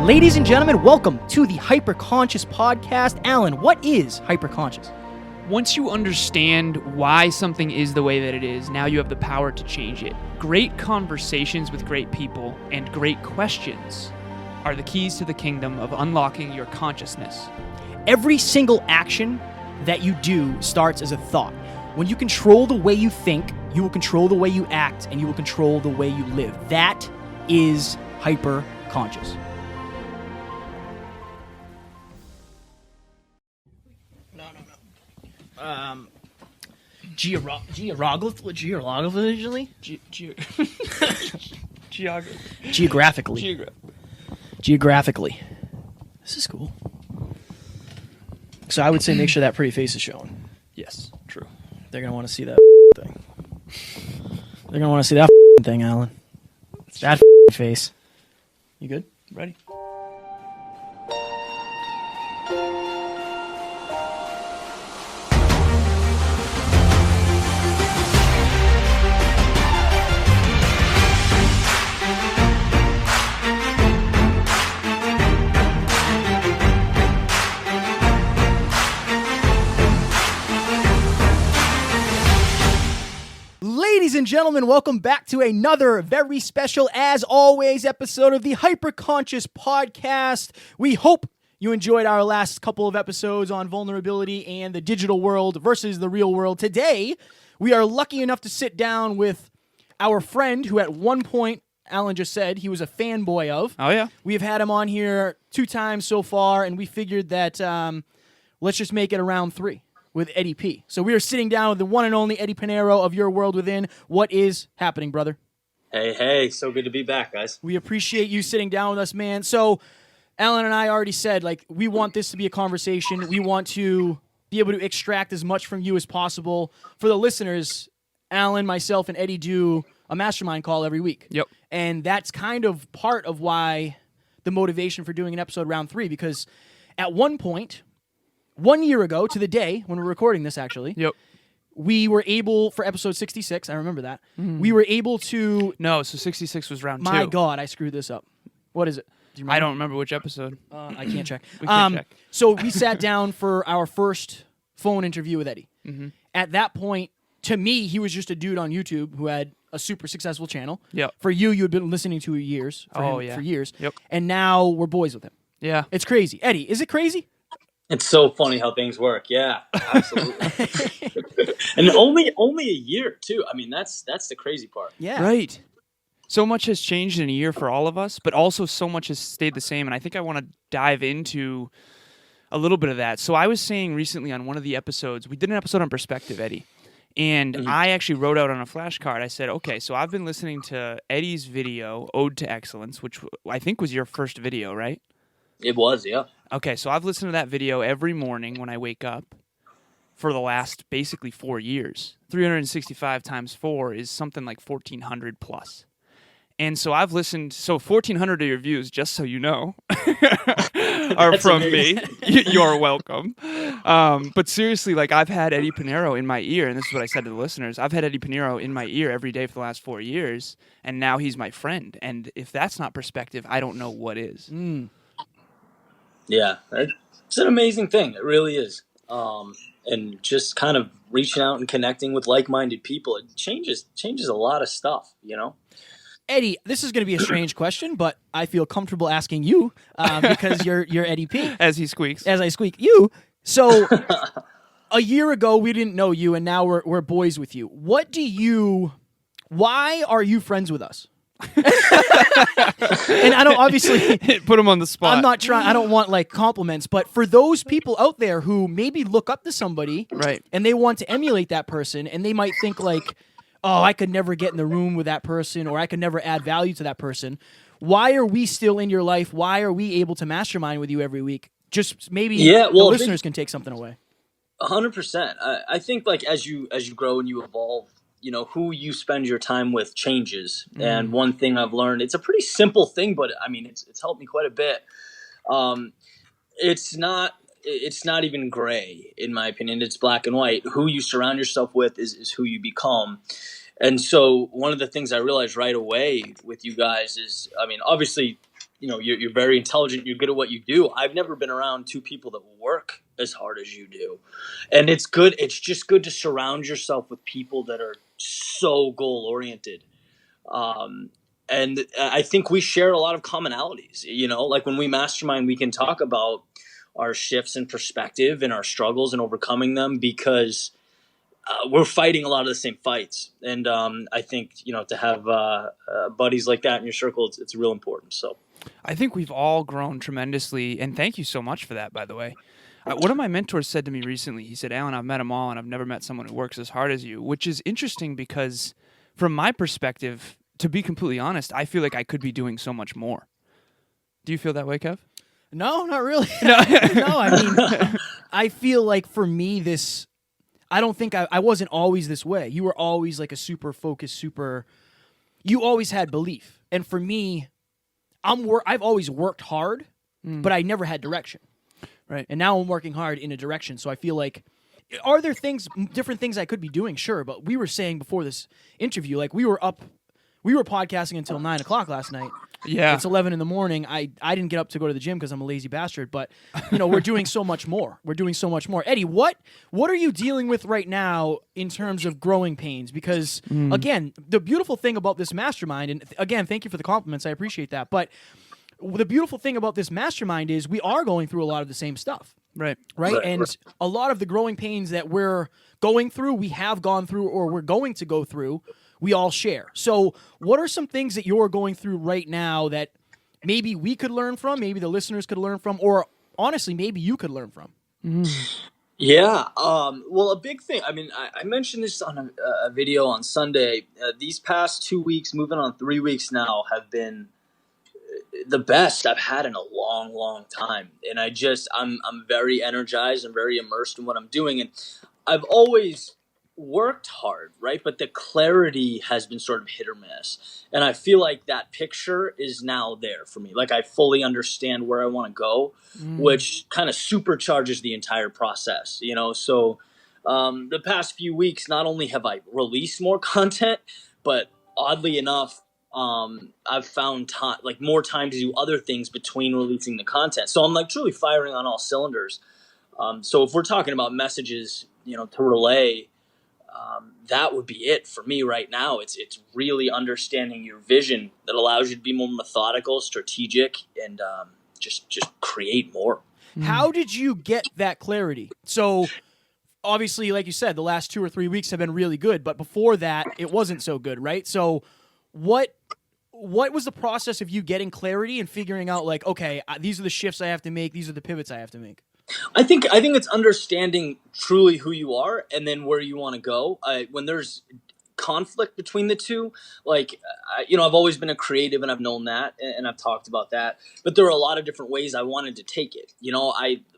Ladies and gentlemen, welcome to the Hyperconscious Podcast. Alan, what is hyperconscious? Once you understand why something is the way that it is, now you have the power to change it. Great conversations with great people and great questions are the keys to the kingdom of unlocking your consciousness. Every single action that you do starts as a thought. When you control the way you think, you will control the way you act, and you will control the way you live. That is hyperconscious. Geographically? Geographically. This is cool. So I would say make sure that pretty face is showing. Yes, true. They're going to want to see that thing. They're going to want to see that thing, Alan. That face. You good? Ready? Ladies and gentlemen, welcome back to another very special, as always, episode of the Hyperconscious Podcast. We hope you enjoyed our last couple of episodes on vulnerability and the digital world versus the real world. Today, we are lucky enough to sit down with our friend who at one point, Alan just said, he was a fanboy of. Oh, yeah. We've had him on here 2 times so far, and we figured that let's just make it a round 3. With Eddie P. So we are sitting down with the one and only Eddie Pinero of Your World Within. What is happening, brother? Hey, so good to be back, guys. We appreciate you sitting down with us, man. So Alan and I already said, we want this to be a conversation. We want to be able to extract as much from you as possible. For the listeners, Alan, myself, and Eddie do a mastermind call every week. Yep. And that's kind of part of why the motivation for doing an episode round 3, because at one point, 1 year ago to the day when we're recording this, actually, Yep. we were able, for episode 66, I remember that, we were able to... No, so 66 was round 2. My God, I screwed this up. What is it? Do you remember? I don't remember which episode. I can't check. We can check. So we sat down for our first phone interview with Eddie. Mm-hmm. At that point, to me, he was just a dude on YouTube who had a super successful channel. Yep. For you had been listening to years. For years. Yep. And now we're boys with him. Yeah. It's crazy. Eddie, is it crazy? It's so funny how things work. Yeah, absolutely. And only a year too. I mean, that's the crazy part. Yeah. Right. So much has changed in a year for all of us, but also so much has stayed the same. And I think I want to dive into a little bit of that. So I was saying recently on one of the episodes, we did an episode on perspective, Eddie. And I actually wrote out on a flashcard, I said, okay, so I've been listening to Eddie's video, Ode to Excellence, which I think was your first video, right? It was, yeah. Okay, so I've listened to that video every morning when I wake up for the last basically 4 years. 365 times 4 is something like 1,400 plus. And so I've listened, so 1,400 of your views, just so you know, are from me. You're welcome. But seriously, I've had Eddie Pinero in my ear, and this is what I said to the listeners. I've had Eddie Pinero in my ear every day for the last 4 years, and now he's my friend. And if that's not perspective, I don't know what is. Yeah, it's an amazing thing. It really is. And just kind of reaching out and connecting with like-minded people, it changes a lot of stuff, you know? Eddie, this is going to be a strange question, but I feel comfortable asking you because you're Eddie P. As he squeaks. As I squeak. You. So a year ago, we didn't know you, and now we're boys with you. Why are you friends with us? And I don't obviously put him on the spot. I'm not trying. I don't want compliments, but for those people out there who maybe look up to somebody, right, and they want to emulate that person, and they might think oh, I could never get in the room with that person, or I could never add value to that person. Why are we still in your life? Why are we able to mastermind with you every week? Just maybe the listeners can take something away. 100%. I think as you grow and you evolve, who you spend your time with changes. And one thing I've learned, it's a pretty simple thing, but I mean, it's helped me quite a bit. It's not even gray, in my opinion. It's black and white. Who you surround yourself with is who you become. And so one of the things I realized right away with you guys is, I mean, obviously, you're very intelligent, you're good at what you do. I've never been around two people that work as hard as you do. And it's good. It's just good to surround yourself with people that are so goal oriented. And I think we share a lot of commonalities, like when we mastermind, we can talk about our shifts in perspective and our struggles and overcoming them, because we're fighting a lot of the same fights. And I think, to have buddies like that in your circle, it's real important. So I think we've all grown tremendously, and thank you so much for that, by the way. One of my mentors said to me recently, he said, Alan, I've met them all, and I've never met someone who works as hard as you, which is interesting because from my perspective, to be completely honest, I feel like I could be doing so much more. Do you feel that way, Kev? No, not really. No. No, I mean, I feel like for me, I don't think I wasn't always this way. You were always like a super focused, you always had belief. And for me, I've always worked hard, but I never had direction. Right. And now I'm working hard in a direction. So I feel like, are there different things I could be doing? Sure. But we were saying before this interview, like we were podcasting until 9 o'clock last night. Yeah. It's 11 in the morning. I didn't get up to go to the gym because I'm a lazy bastard, but we're doing so much more. Eddie, what are you dealing with right now in terms of growing pains? Because again, the beautiful thing about this mastermind, and again, thank you for the compliments. I appreciate that. But the beautiful thing about this mastermind is we are going through a lot of the same stuff. Right. And a lot of the growing pains that we're going through, we have gone through, or we're going to go through, we all share. So what are some things that you're going through right now that maybe we could learn from, maybe the listeners could learn from, or honestly, maybe you could learn from? Yeah. Well, a big thing, I mentioned this on a video on Sunday. These past 2 weeks, moving on 3 weeks now, have been the best I've had in a long, long time. And I'm very energized and very immersed in what I'm doing. And I've always worked hard, right? But the clarity has been sort of hit or miss. And I feel like that picture is now there for me. Like I fully understand where I want to go, which kind of supercharges the entire process, So the past few weeks, not only have I released more content, but oddly enough, I've found more time to do other things between releasing the content. So I'm like truly firing on all cylinders. So if we're talking about messages, to relay, that would be it for me right now. It's really understanding your vision that allows you to be more methodical, strategic, and just create more. How did you get that clarity? So obviously, like you said, the last 2 or 3 weeks have been really good, but before that, it wasn't so good, right? So what was the process of you getting clarity and figuring out like, okay, these are the shifts I have to make, these are the pivots I have to make? I think it's understanding truly who you are and then where you want to go. When there's conflict between the two, I've always been a creative and I've known that and I've talked about that. But there are a lot of different ways I wanted to take it.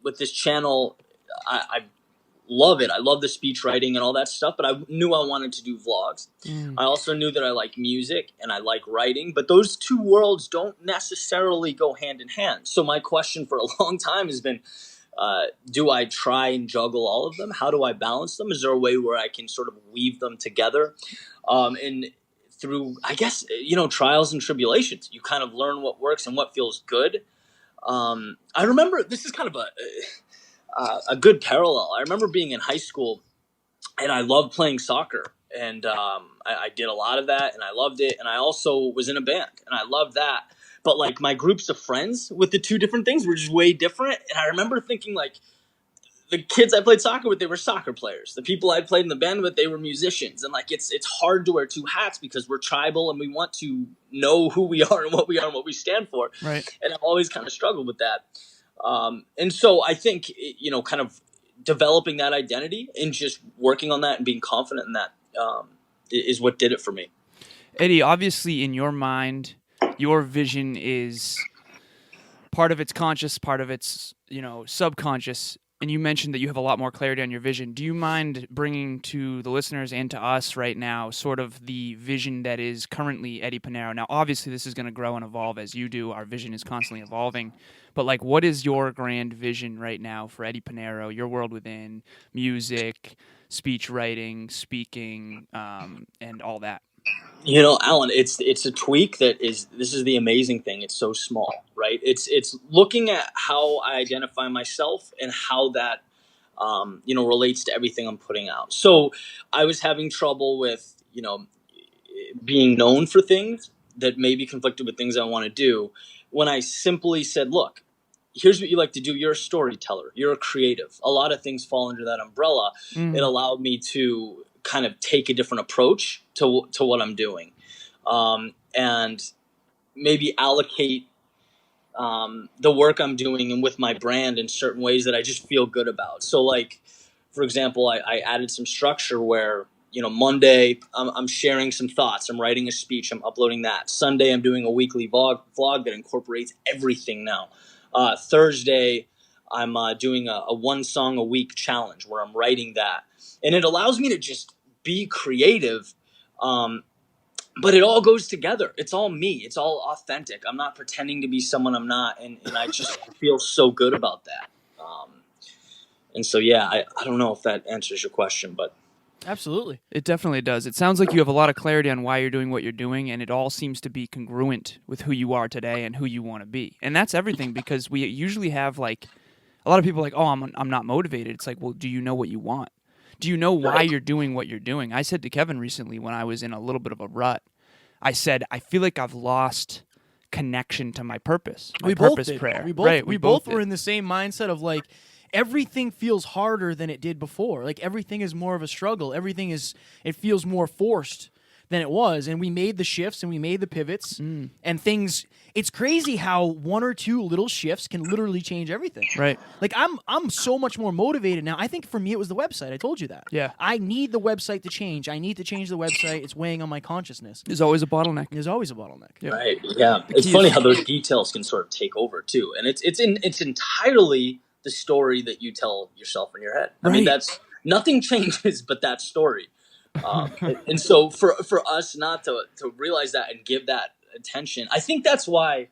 With this channel, I love it. I love the speech writing and all that stuff, but I knew I wanted to do vlogs. I also knew that I like music and I like writing, but those two worlds don't necessarily go hand in hand. So my question for a long time has been, do I try and juggle all of them? How do I balance them? Is there a way where I can sort of weave them together? And through, I guess, trials and tribulations, you kind of learn what works and what feels good. I remember, this is kind of a good parallel. I remember being in high school and I loved playing soccer. And I did a lot of that and I loved it. And I also was in a band and I loved that. But like my groups of friends with the two different things were just way different. And I remember thinking like the kids I played soccer with, they were soccer players. The people I played in the band with, they were musicians. And like it's hard to wear two hats because we're tribal and we want to know who we are and what we stand for. Right. And I've always kind of struggled with that. And so I think, kind of developing that identity and just working on that and being confident in that is what did it for me. Eddie, obviously in your mind, your vision is part of it's conscious, part of it's, subconscious. And you mentioned that you have a lot more clarity on your vision. Do you mind bringing to the listeners and to us right now sort of the vision that is currently Eddie Pinero? Now, obviously, this is going to grow and evolve as you do. Our vision is constantly evolving. But, like, what is your grand vision right now for Eddie Pinero, your world within music, speech writing, speaking, and all that? Alan, it's a tweak this is the amazing thing. It's so small, right? It's looking at how I identify myself and how that relates to everything I'm putting out. So I was having trouble with, being known for things that maybe conflicted with things I want to do, when I simply said, look, here's what you like to do. You're a storyteller. You're a creative. A lot of things fall under that umbrella. It allowed me to kind of take a different approach to what I'm doing, and maybe allocate the work I'm doing and with my brand in certain ways that I just feel good about. So, like, for example, I added some structure where, Monday I'm sharing some thoughts. I'm writing a speech. I'm uploading that. Sunday I'm doing a weekly vlog that incorporates everything now. Thursday I'm doing a one song a week challenge where I'm writing that. And it allows me to just be creative, but it all goes together. It's all me. It's all authentic. I'm not pretending to be someone I'm not, and I just feel so good about that. And so, yeah, I don't know if that answers your question, but Absolutely. It definitely does. It sounds like you have a lot of clarity on why you're doing what you're doing, and it all seems to be congruent with who you are today and who you want to be. And that's everything, because we usually have, like, a lot of people like, oh, I'm not motivated. It's like, well, do you know what you want? Do you know why you're doing what you're doing? I said to Kevin recently when I was in a little bit of a rut, I said, I feel like I've lost connection to my purpose. My purpose prayer. We both were in the same mindset of, like, everything feels harder than it did before. Like, everything is more of a struggle. It feels more forced than it was. And we made the shifts and we made the pivots and things. It's crazy how one or two little shifts can literally change everything. Right. Like, I'm so much more motivated now. I think for me it was the website. I told you that. Yeah. I need the website to change. I need to change the website. It's weighing on my consciousness. There's always a bottleneck. There's always a bottleneck. Yeah. right, yeah. It's funny how those details can sort of take over too, and it's entirely the story that you tell yourself in your head. I mean, that's nothing changes but that story. And so for us not to realize that and give that attention, I think that's why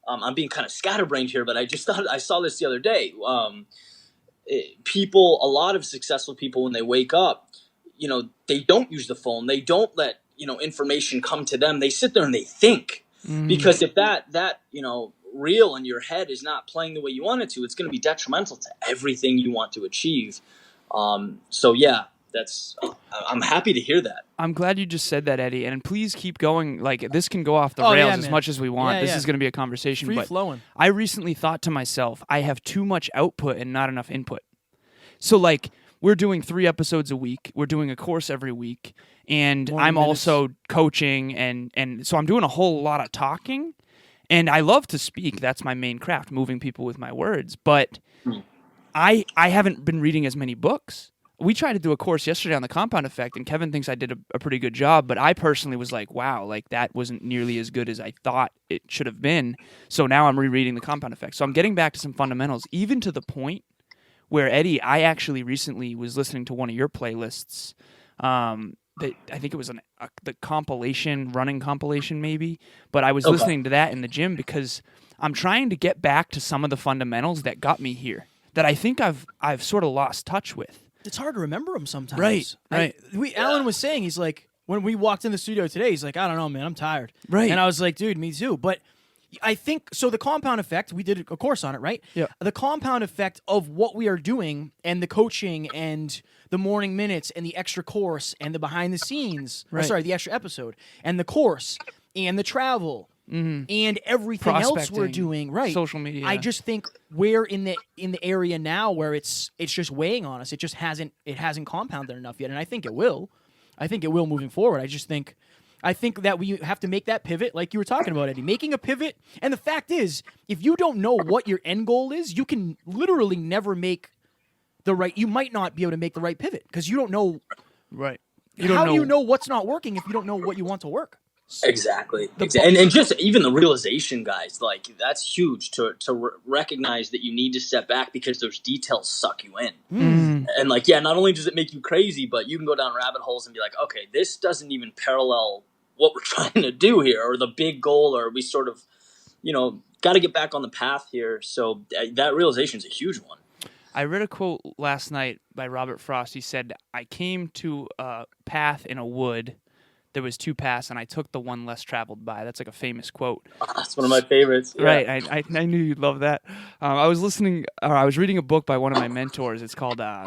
I'm being kind of scatterbrained here, but I just thought I saw this the other day. A lot of successful people, when they wake up, they don't use the phone. They don't let, information come to them. They sit there and they think, because if that reel in your head is not playing the way you want it to, it's going to be detrimental to everything you want to achieve. So yeah, I'm happy to hear that. I'm glad you just said that, Eddie, and please keep going. Like, this can go off the rails as much as we want. This is going to be a conversation. Free flowing. I recently thought to myself, I have too much output and not enough input. So, like, we're doing 3 episodes a week. We're doing a course every week, and I'm also coaching, and so I'm doing a whole lot of talking. And I love to speak. That's my main craft, moving people with my words. But I haven't been reading as many books. We tried to do a course yesterday on the compound effect, and Kevin thinks I did a pretty good job, but I personally was like, wow, like, that wasn't nearly as good as I thought it should have been. So now I'm rereading the compound effect. So I'm getting back to some fundamentals, even to the point where, Eddie, I actually recently was listening to one of your playlists. That I think it was the running compilation maybe, but I was listening to that in the gym because I'm trying to get back to some of the fundamentals that got me here that I think I've sort of lost touch with. It's hard to remember them sometimes. Right. Alan was saying, he's like, when we walked in the studio today, he's like, I don't know, man, I'm tired. Right. And I was like, dude, me too. But I think, so the compound effect, we did a course on it, right? Yeah. The compound effect of what we are doing and the coaching and the morning minutes and the extra course and the behind the scenes, the extra episode and the course and the travel and everything else we're doing, right? Social media. I just think we're in the area now where it's just weighing on us. It just hasn't compounded enough yet, and I think it will. I think it will moving forward. I think that we have to make that pivot, like you were talking about, Eddie, making a pivot. And the fact is, if you don't know what your end goal is, you can literally never make you might not be able to make the right pivot because you don't know. Right. How do you know what's not working if you don't know what you want to work? Exactly. And just even the realization, guys, like, that's huge to recognize that you need to step back because those details suck you in. And, like, yeah, not only does it make you crazy, but you can go down rabbit holes and be like, okay, this doesn't even parallel what we're trying to do here, or the big goal, or we sort of, got to get back on the path here. So that realization is a huge one. I read a quote last night by Robert Frost. He said, I came to a path in a wood. there was 2 paths, and I took the one less traveled by. That's like a famous quote. That's one of my favorites. Yeah. Right. I knew you'd love that. I was reading a book by one of my mentors. It's called The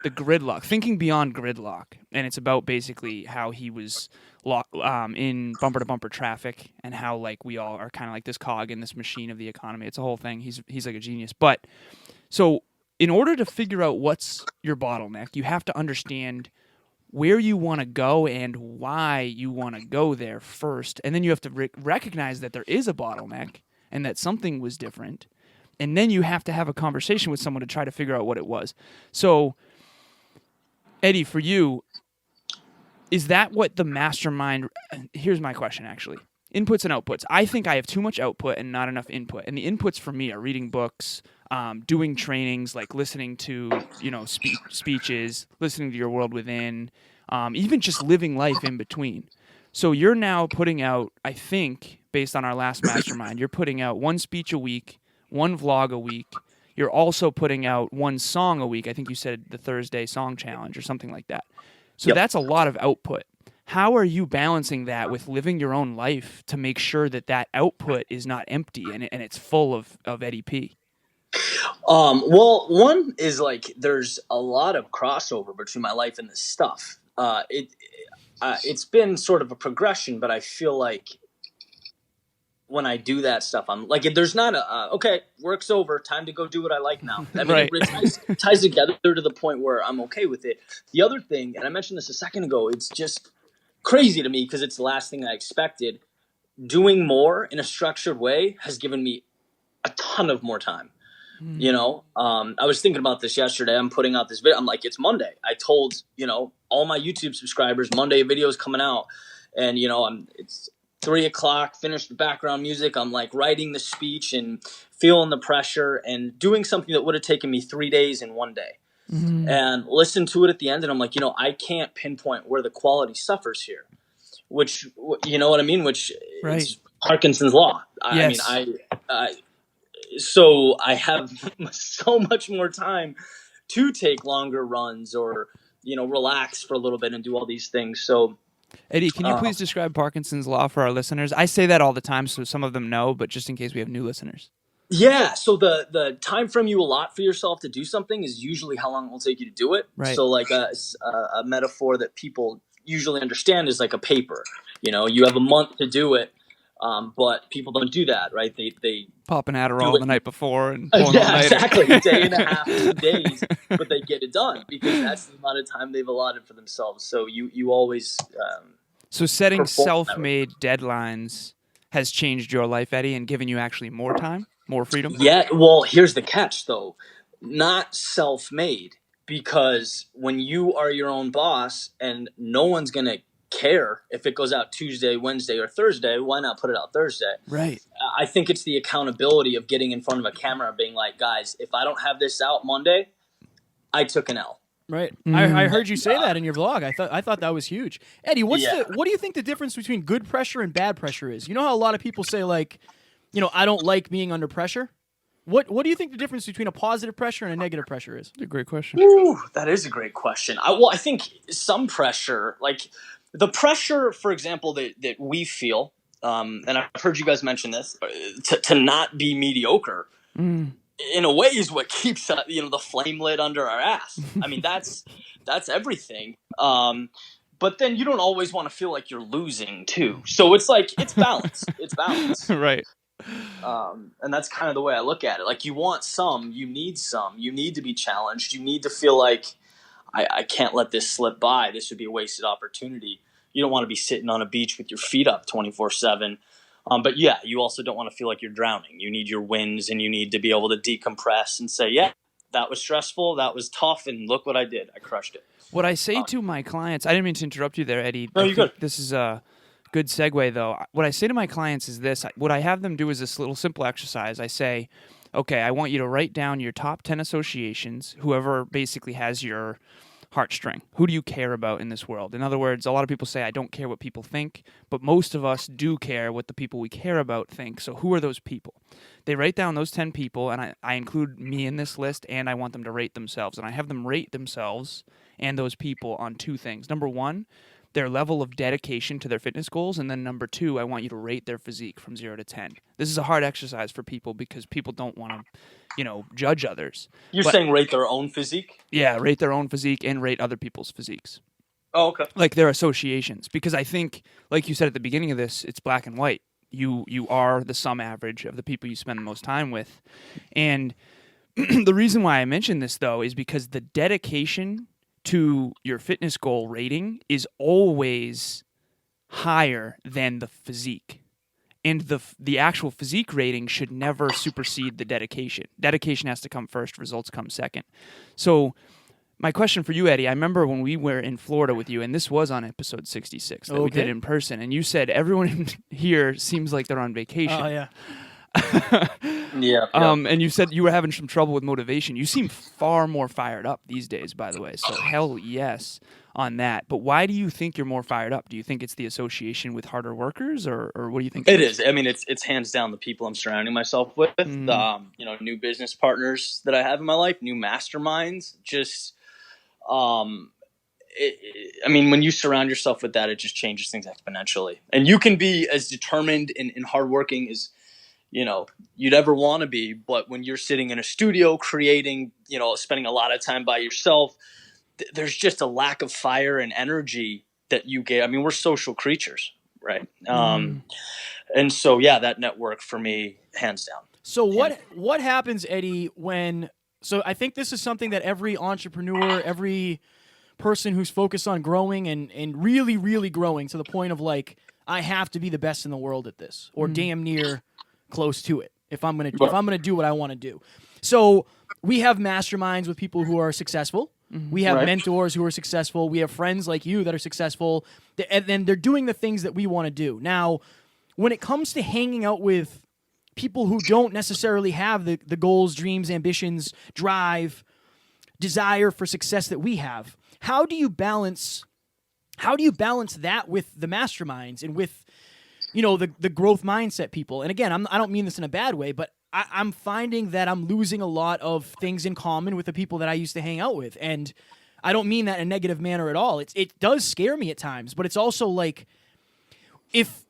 Gridlock, Thinking Beyond Gridlock. And it's about basically how he was in bumper-to-bumper traffic and how like we all are kind of like this cog in this machine of the economy. It's a whole thing. He's like a genius. But so in order to figure out what's your bottleneck, you have to understand where you want to go and why you want to go there first. And then you have to recognize that there is a bottleneck and that something was different. And then you have to have a conversation with someone to try to figure out what it was. So, Eddie, for you, is that what the mastermind... Here's my question, actually. Inputs and outputs. I think I have too much output and not enough input. And the inputs for me are reading books, doing trainings, like listening to speeches, listening to Your World Within, even just living life in between. So you're now putting out, I think, based on our last mastermind, you're putting out 1 speech a week, 1 vlog a week. You're also putting out 1 song a week. I think you said the Thursday Song Challenge or something like that. So That's a lot of output. How are you balancing that with living your own life to make sure that that output is not empty and it's full of Eddie P? Well, one is like there's a lot of crossover between my life and this stuff. It's been sort of a progression, but I feel like when I do that stuff, I'm like, there's not okay, work's over, time to go do what I like now. I mean, Right. it ties together to the point where I'm okay with it. The other thing, and I mentioned this a second ago, it's just crazy to me because it's the last thing I expected. Doing more in a structured way has given me a ton of more time. You know, I was thinking about this yesterday. I'm putting out this video. I'm like, it's Monday. I told, all my YouTube subscribers Monday a video is coming out, and it's 3:00, finished the background music. I'm like writing the speech and feeling the pressure and doing something that would have taken me 3 days in 1 day. And listen to it at the end, and I'm like, I can't pinpoint where the quality suffers here, which, you know what I mean? Which Right. is Parkinson's law. Yes. So I have so much more time to take longer runs or, relax for a little bit and do all these things. So, Eddie, can you please describe Parkinson's law for our listeners? I say that all the time, so some of them know, but just in case we have new listeners. yeah. So the time frame you allot for yourself to do something is usually how long it will take you to do it. Right. So like a metaphor that people usually understand is like a paper. You have a month to do it. But people don't do that, right? They pop an Adderall the night before and pull yeah, exactly, a day and a half, 2 days, but they get it done because that's the amount of time they've allotted for themselves. So you always so setting perform that way. self-made deadlines has changed your life, Eddie, and given you actually more time, more freedom. Yeah, well, here's the catch, though. Not self-made, because when you are your own boss and no one's going to care if it goes out Tuesday, Wednesday, or Thursday, why not put it out Thursday? Right. I think it's the accountability of getting in front of a camera and being like, guys, if I don't have this out Monday, I took an L. Right. I heard you say that in your vlog. I thought that was huge. Eddie, what do you think the difference between good pressure and bad pressure is? You know how a lot of people say like, I don't like being under pressure? What do you think the difference between a positive pressure and a negative pressure is? That's a great question. Ooh, that is a great question. I think some pressure, like the pressure, for example, that we feel, and I've heard you guys mention this, to not be mediocre, in a way is what keeps the flame lit under our ass. I mean, that's everything. But then you don't always want to feel like you're losing too. So it's like it's balance. It's balance. Right. And that's kind of the way I look at it. Like you want some, you need to be challenged. You need to feel like I can't let this slip by. This would be a wasted opportunity. You don't want to be sitting on a beach with your feet up 24/7. But yeah, you also don't want to feel like you're drowning. You need your wins, and you need to be able to decompress and say, yeah, that was stressful, that was tough, and look what I did. I crushed it. What I say to my clients, I didn't mean to interrupt you there, Eddie. No, you're good. This is a good segue, though. What I say to my clients is this. What I have them do is this little simple exercise. I say, okay, I want you to write down your top 10 associations, whoever basically has your heartstring. Who do you care about in this world? In other words, a lot of people say, I don't care what people think, but most of us do care what the people we care about think. So who are those people? They write down those 10 people, and I include me in this list, and I want them to rate themselves. And I have them rate themselves and those people on 2 things. Number 1, their level of dedication to their fitness goals, and then number 2, I want you to rate their physique from 0 to 10. This is a hard exercise for people because people don't want to, judge others. You're saying rate their own physique? Yeah, rate their own physique and rate other people's physiques. Oh, okay. Like their associations, because I think, like you said at the beginning of this, it's black and white. You are the sum average of the people you spend the most time with, and the reason why I mention this though is because the dedication to your fitness goal rating is always higher than the physique. And the actual physique rating should never supersede the dedication. Dedication has to come first, results come second. So my question for you, Eddie, I remember when we were in Florida with you, and this was on episode 66 that we did in person, and you said everyone here seems like they're on vacation. Oh, yeah. Yeah. And you said you were having some trouble with motivation. You seem far more fired up these days, by the way. So hell yes on that. But why do you think you're more fired up? Do you think it's the association with harder workers, or what do you think? It is. I mean, it's hands down the people I'm surrounding myself with. New business partners that I have in my life, new masterminds. Just, when you surround yourself with that, it just changes things exponentially. And you can be as determined and hardworking as you'd ever want to be, but when you're sitting in a studio creating, spending a lot of time by yourself, there's just a lack of fire and energy that you get. I mean, we're social creatures, right? And so, yeah, that network for me, hands down. So what happens, Eddie, so I think this is something that every entrepreneur, every person who's focused on growing and really, really growing to the point of like, I have to be the best in the world at this, or damn near close to it if I'm gonna do what I want to do. So we have masterminds with people who are successful. We have mentors who are successful. We have friends like you that are successful, and then they're doing the things that we want to do. Now, when it comes to hanging out with people who don't necessarily have the goals, dreams, ambitions, drive, desire for success that we have, how do you balance that with the masterminds and with the growth mindset people? And again, I don't mean this in a bad way, but I'm finding that I'm losing a lot of things in common with the people that I used to hang out with. And I don't mean that in a negative manner at all. It does scare me at times, but it's also like, if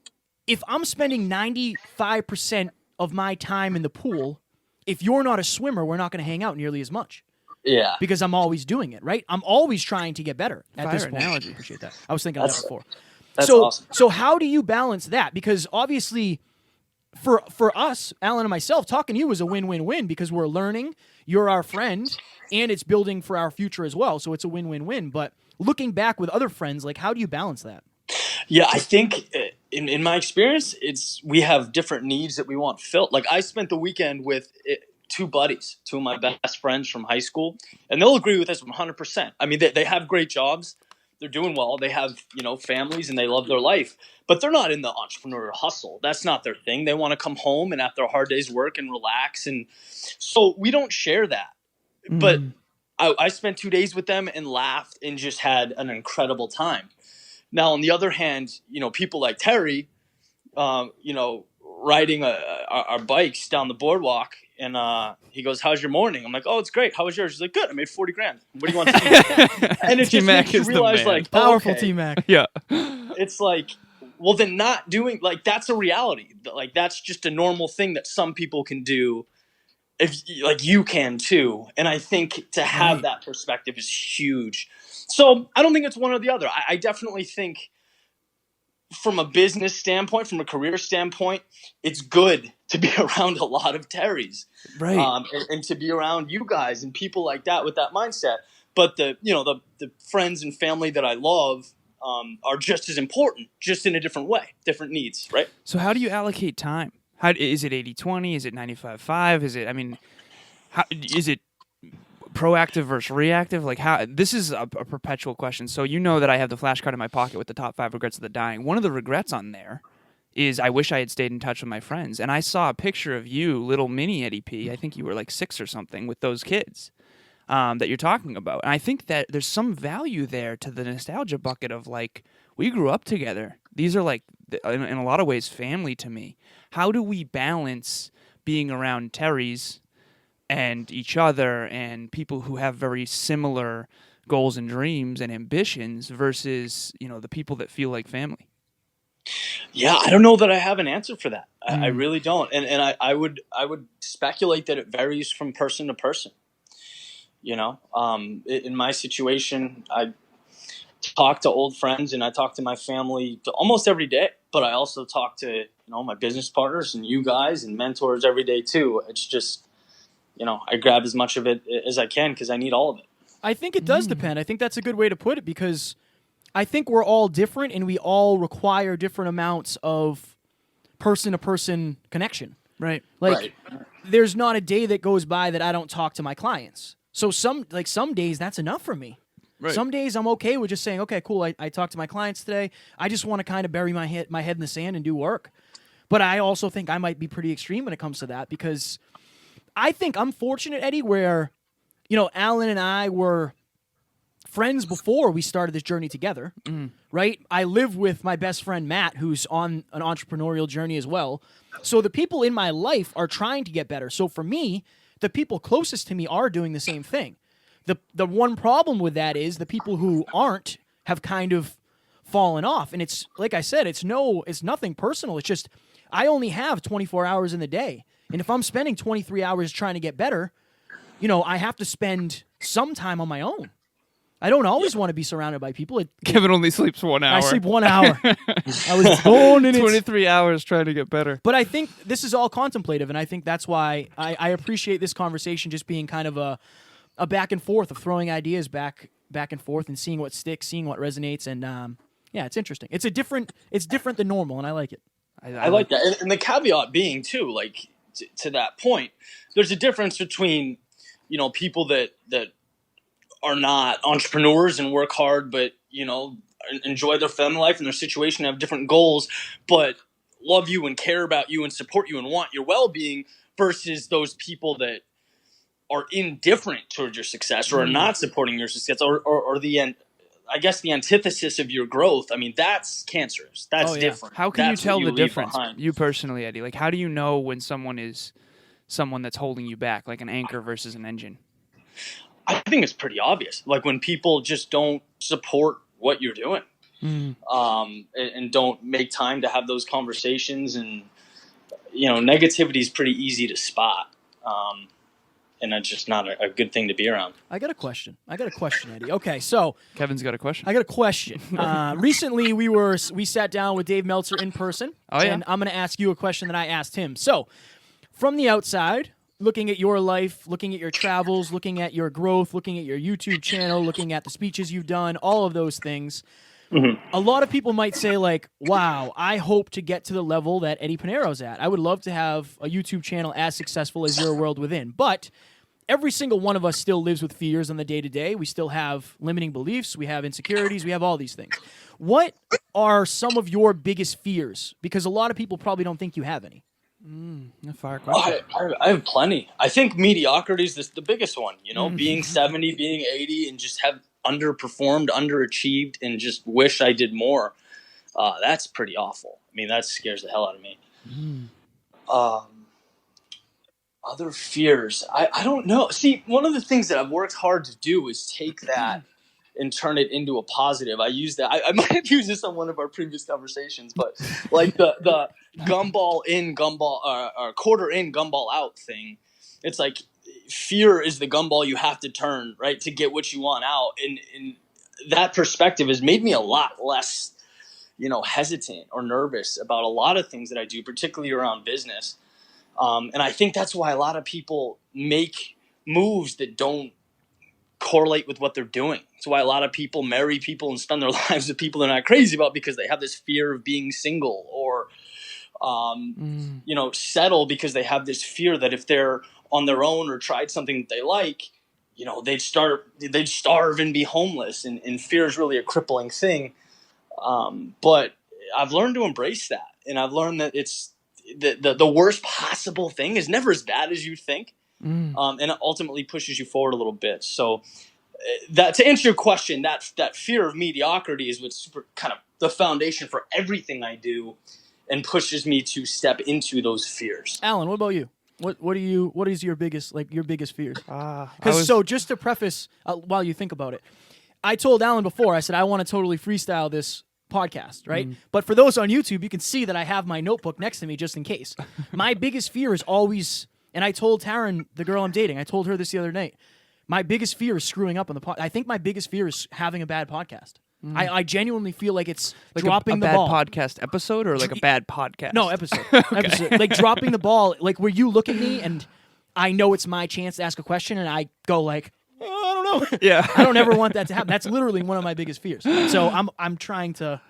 I'm spending 95% of my time in the pool, if you're not a swimmer, we're not going to hang out nearly as much. Yeah. Because I'm always doing it, right? I'm always trying to get better at this point. Analogy. Appreciate that. I was thinking of that before. That's awesome. So how do you balance that? Because obviously, for us, Alan and myself, talking to you is a win-win-win because we're learning, you're our friend, and it's building for our future as well. So it's a win-win-win. But looking back with other friends, like, how do you balance that? Yeah, I think in my experience, we have different needs that we want filled. Like, I spent the weekend with two buddies, two of my best friends from high school, and they'll agree with this 100%. I mean, they have great jobs. They're doing well. They have, families and they love their life, but they're not in the entrepreneurial hustle. That's not their thing. They want to come home and after a hard day's work and relax. And so we don't share that, but I spent 2 days with them and laughed and just had an incredible time. Now, on the other hand, people like Terry, riding our bikes down the boardwalk, and he goes, "How's your morning?" I'm like, "Oh, it's great. How was yours?" He's like, "Good. I made $40,000. What do you want to do?" And it just makes you realize, like, powerful T-Mac. Yeah. It's like, well, then not doing, like, that's a reality. Like, that's just a normal thing that some people can do. If like you can too. And I think to have that perspective is huge. So I don't think it's one or the other. I definitely think from a business standpoint, from a career standpoint, it's good to be around a lot of Terrys, right? And to be around you guys and people like that with that mindset. But the friends and family that I love are just as important, just in a different way, different needs, right? So how do you allocate time? How is it 80-20? Is it 95-5? Is it proactive versus reactive? Like, how? This is a perpetual question. So you know that I have the flashcard in my pocket with the top 5 regrets of the dying. One of the regrets on there is I wish I had stayed in touch with my friends. And I saw a picture of you, little mini Eddie P. I think you were like 6 or something with those kids that you're talking about. And I think that there's some value there to the nostalgia bucket of, like, we grew up together. These are, like, in a lot of ways, family to me. How do we balance being around Terrys and each other and people who have very similar goals and dreams and ambitions versus, the people that feel like family? Yeah, I don't know that I have an answer for that. I really don't. And I would speculate that it varies from person to person. In my situation, I talk to old friends and I talk to my family almost every day, but I also talk to, my business partners and you guys and mentors every day too. It's just, I grab as much of it as I can because I need all of it. I think it does depend. I think that's a good way to put it because I think we're all different and we all require different amounts of person-to-person connection. Right. Like, there's not a day that goes by that I don't talk to my clients. So some days that's enough for me. Right. Some days I'm okay with just saying, okay, cool, I talked to my clients today. I just want to kind of bury my head in the sand and do work. But I also think I might be pretty extreme when it comes to that because I think I'm fortunate, Eddie, where, Alan and I were friends before we started this journey together, right? I live with my best friend, Matt, who's on an entrepreneurial journey as well. So the people in my life are trying to get better. So for me, the people closest to me are doing the same thing. The one problem with that is the people who aren't have kind of fallen off. And it's, like I said, it's nothing personal. It's just I only have 24 hours in the day. And if I'm spending 23 hours trying to get better, I have to spend some time on my own. I don't always want to be surrounded by people. Kevin only sleeps 1 hour. I sleep 1 hour. I was born in 23 hours trying to get better. But I think this is all contemplative, and I think that's why I appreciate this conversation just being kind of a back and forth of throwing ideas back and forth and seeing what sticks, seeing what resonates, and it's interesting. It's different than normal, and I like it. I like that, and the caveat being too, like to that point, there's a difference between people that are not entrepreneurs and work hard, but enjoy their family life and their situation, have different goals, but love you and care about you and support you and want your well-being, versus those people that are indifferent towards your success or are not supporting your success or the antithesis of your growth. I mean, that's cancerous. That's different. How can that's you tell the difference? Behind. You personally, Eddie, like how do you know when someone is someone that's holding you back, like an anchor versus an engine? I think it's pretty obvious. Like when people just don't support what you're doing, and don't make time to have those conversations, and negativity is pretty easy to spot, and that's just not a good thing to be around. I got a question, Eddie. Okay, so Kevin's got a question. I got a question. Recently, we sat down with Dave Meltzer in person, and I'm going to ask you a question that I asked him. So, from the outside, looking at your life, looking at your travels, looking at your growth, looking at your YouTube channel, looking at the speeches you've done, all of those things, a lot of people might say, like, wow, I hope to get to the level that Eddie Pinero's at. I would love to have a YouTube channel as successful as Your World Within. But every single one of us still lives with fears on the day-to-day. We still have limiting beliefs. We have insecurities. We have all these things. What are some of your biggest fears? Because a lot of people probably don't think you have any. A fire question. I have plenty. I think mediocrity is the biggest one. Being 70, being 80, and just have underperformed, underachieved, and just wish I did more. That's pretty awful. I mean, that scares the hell out of me. Other fears. I don't know. See, one of the things that I've worked hard to do is take that and turn it into a positive. I use that. I might have used this on one of our previous conversations, but like the gumball in, gumball or quarter in, gumball out thing. It's like fear is the gumball you have to turn, right, to get what you want out. And that perspective has made me a lot less, hesitant or nervous about a lot of things that I do, particularly around business. And I think that's why a lot of people make moves that don't correlate with what they're doing. That's why a lot of people marry people and spend their lives with people they're not crazy about, because they have this fear of being single, or settle because they have this fear that if they're on their own or tried something that they like, they'd starve and be homeless. And fear is really a crippling thing. But I've learned to embrace that, and I've learned that it's the worst possible thing is never as bad as you think. And it ultimately pushes you forward a little bit. So that, to answer your question, that fear of mediocrity is what's super kind of the foundation for everything I do, and pushes me to step into those fears. Alan, what about you? What is your biggest fears? So just to preface, while you think about it, I told Alan before, I said, I want to totally freestyle this podcast, right? But for those on YouTube, you can see that I have my notebook next to me just in case. My biggest fear is always, and I told Taryn, the girl I'm dating, I told her this the other night, my biggest fear is screwing up on the podcast. I think my biggest fear is having a bad podcast. I genuinely feel like it's like dropping a the ball. bad podcast episode or like a bad podcast? No, episode. Episode. Like dropping the ball, like where you look at me and I know it's my chance to ask a question and I go like, oh, I don't know. Yeah. I don't ever want that to happen. That's literally one of my biggest fears. So I'm trying to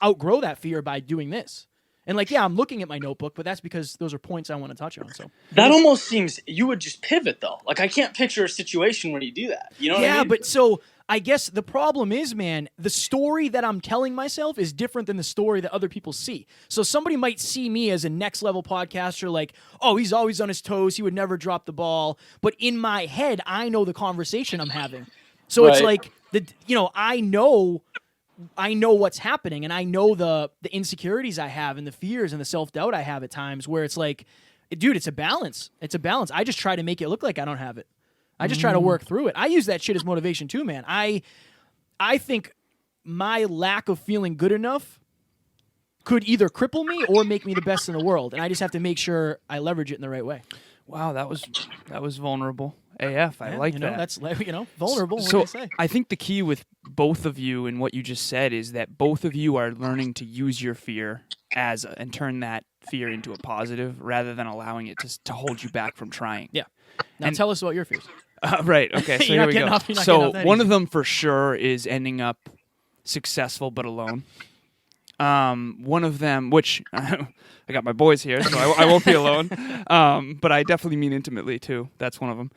outgrow that fear by doing this. And like, yeah, I'm looking at my notebook, but that's because those are points I want to touch on. So that almost seems you would just pivot though. Like I can't picture a situation where you do that. You know what I mean? Yeah, but so I guess the problem is, man, the story that I'm telling myself is different than the story that other people see. So somebody might see me as a next level podcaster, like, oh, he's always on his toes, he would never drop the ball. But in my head, I know the conversation I'm having. So it's like I know what's happening, and I know the insecurities I have and the fears and the self-doubt I have at times where it's like, dude, it's a balance. It's a balance. I just try to make it look like I don't have it. I just try to work through it. I use that shit as motivation too, man. I think my lack of feeling good enough could either cripple me or make me the best in the world, and I just have to make sure I leverage it in the right way. Wow, that was vulnerable. AF, I like that. That's vulnerable. So what do they say? I think the key with both of you and what you just said is that both of you are learning to use your fear and turn that fear into a positive rather than allowing it to hold you back from trying. Yeah. Now tell us about your fears. Right. Okay. So here we go. So one of them for sure is ending up successful but alone. One of them, which I got my boys here, so I won't be alone. But I definitely mean intimately too. That's one of them.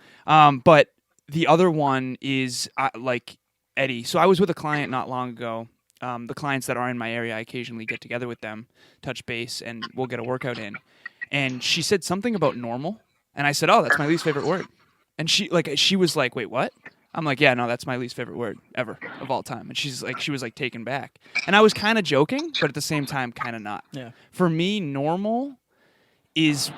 But the other one is like Eddie. So I was with a client not long ago. The clients that are in my area, I occasionally get together with them, touch base, and we'll get a workout in. And she said something about normal, and I said, "Oh, that's my least favorite word." And she was like, "Wait, what?" I'm like, "Yeah, no, that's my least favorite word ever of all time." And she was like taken back. And I was kind of joking, but at the same time, kind of not. Yeah. For me, normal is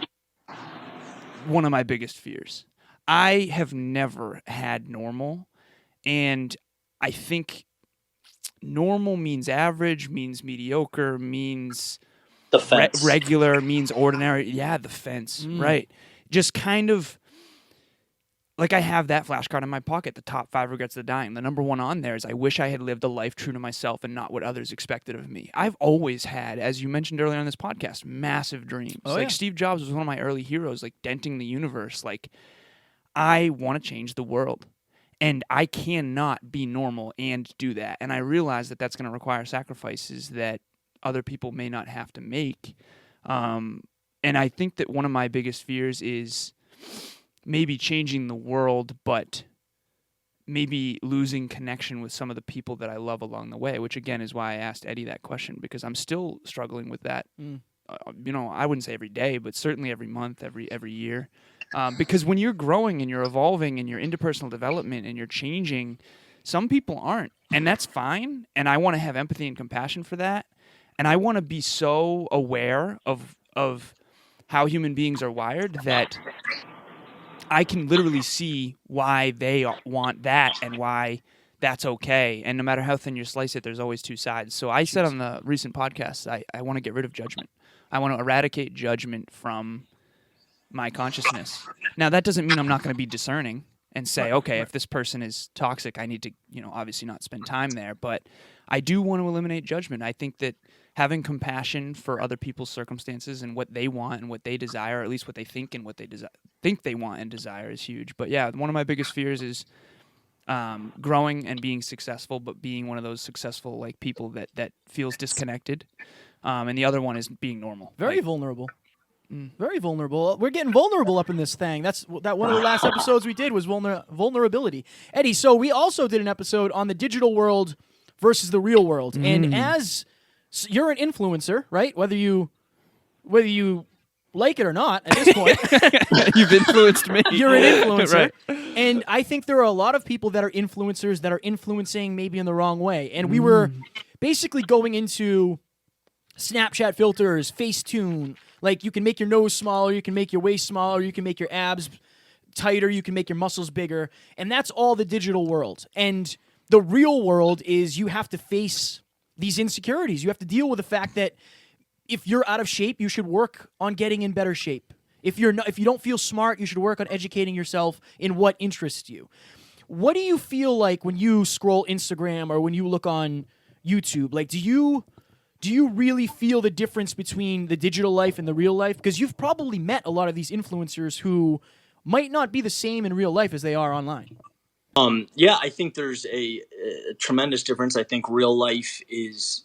one of my biggest fears. I have never had normal, and I think normal means average, means mediocre, means the fence. Regular, means ordinary. Yeah, the fence, right. Just kind of like I have that flashcard in my pocket, the top 5 regrets of dying. The number 1 on there is I wish I had lived a life true to myself and not what others expected of me. I've always had, as you mentioned earlier on this podcast, massive dreams. Steve Jobs was one of my early heroes, like denting the universe. Like, I want to change the world. And I cannot be normal and do that. And I realize that that's going to require sacrifices that other people may not have to make. And I think that one of my biggest fears is maybe changing the world, but maybe losing connection with some of the people that I love along the way, which again is why I asked Eddie that question, because I'm still struggling with that. I wouldn't say every day, but certainly every month, every year. Because when you're growing and you're evolving and you're into personal development and you're changing, some people aren't. And that's fine. And I want to have empathy and compassion for that. And I want to be so aware of how human beings are wired that I can literally see why they want that and why that's okay. And no matter how thin you slice it, there's always 2 sides. So I said on the recent podcast, I want to get rid of judgment. I want to eradicate judgment from my consciousness. Now, that doesn't mean I'm not going to be discerning and say, okay, if this person is toxic, I need to, obviously not spend time there. But I do want to eliminate judgment. I think that having compassion for other people's circumstances and what they want and what they desire, or at least what they think and what they think they want and desire, is huge. But yeah, one of my biggest fears is growing and being successful, but being one of those successful people that feels disconnected. And the other one is being normal. Very vulnerable. Very vulnerable. We're getting vulnerable up in this thing. That one of the last episodes we did was vulnerability. Eddie, so we also did an episode on the digital world versus the real world. And so you're an influencer, right? Whether you like it or not at this point. You've influenced me. You're an influencer. Right. And I think there are a lot of people that are influencers that are influencing maybe in the wrong way. And we were basically going into Snapchat filters, Facetune. Like, you can make your nose smaller, you can make your waist smaller, you can make your abs tighter, you can make your muscles bigger, and that's all the digital world. And the real world is you have to face these insecurities. You have to deal with the fact that if you're out of shape, you should work on getting in better shape. If you don't feel smart, you should work on educating yourself in what interests you. What do you feel like when you scroll Instagram or when you look on YouTube? Like, do you really feel the difference between the digital life and the real life? Because you've probably met a lot of these influencers who might not be the same in real life as they are online. Yeah, I think there's a tremendous difference. I think real life is,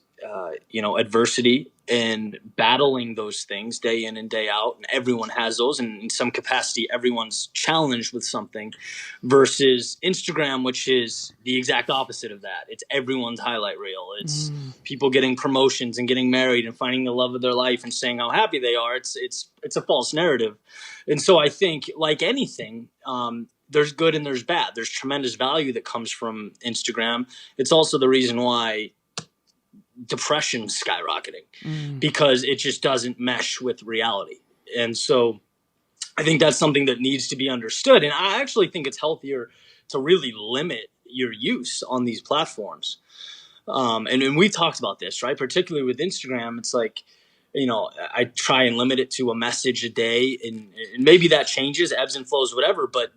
adversity and battling those things day in and day out. And everyone has those. And in some capacity, everyone's challenged with something versus Instagram, which is the exact opposite of that. It's everyone's highlight reel. It's people getting promotions and getting married and finding the love of their life and saying how happy they are. It's a false narrative. And so I think, like anything, there's good and there's bad. There's tremendous value that comes from Instagram. It's also the reason why depression's skyrocketing because it just doesn't mesh with reality. And so I think that's something that needs to be understood. And I actually think it's healthier to really limit your use on these platforms. And we talked about this, right? Particularly with Instagram, it's like, I try and limit it to a message a day, and maybe that changes, ebbs and flows, whatever, but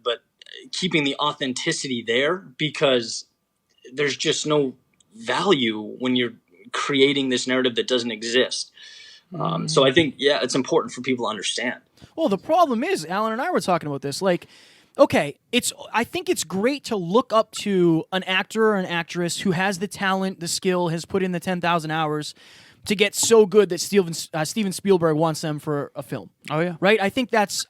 keeping the authenticity there, because there's just no value when you're creating this narrative that doesn't exist. So I think, it's important for people to understand. Well, the problem is, Alan and I were talking about this, like, okay, I think it's great to look up to an actor or an actress who has the talent, the skill, has put in the 10,000 hours to get so good that Steven Spielberg wants them for a film. Oh yeah. Right? I think that's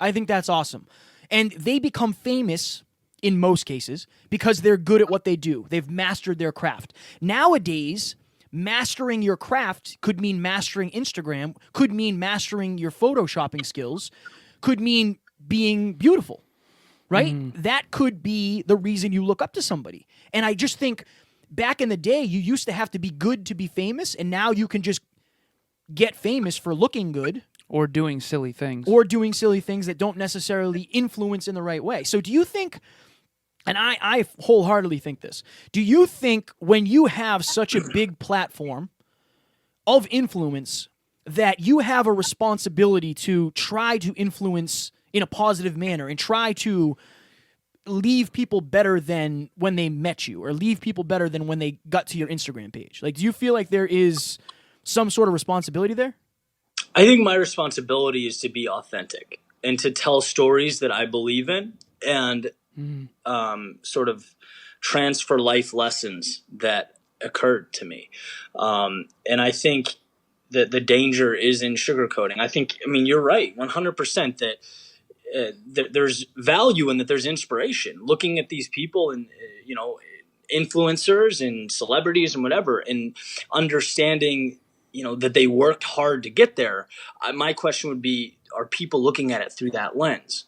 awesome. And they become famous in most cases because they're good at what they do. They've mastered their craft. Nowadays, mastering your craft could mean mastering Instagram, could mean mastering your photoshopping skills, could mean being beautiful, right? That could be the reason you look up to somebody. And I just think back in the day, you used to have to be good to be famous, and now you can just get famous for looking good. Or doing silly things. That don't necessarily influence in the right way. So do you think, and I wholeheartedly think this, do you think when you have such a big platform of influence that you have a responsibility to try to influence in a positive manner and try to leave people better than when they met you, or leave people better than when they got to your Instagram page? Like, do you feel like there is some sort of responsibility there? I think my responsibility is to be authentic and to tell stories that I believe in, and sort of transfer life lessons that occurred to me. And I think that the danger is in sugarcoating. I mean, you're right, 100% that there's value in that. There's inspiration looking at these people and, influencers and celebrities and whatever, and understanding, that they worked hard to get there. My question would be, are people looking at it through that lens?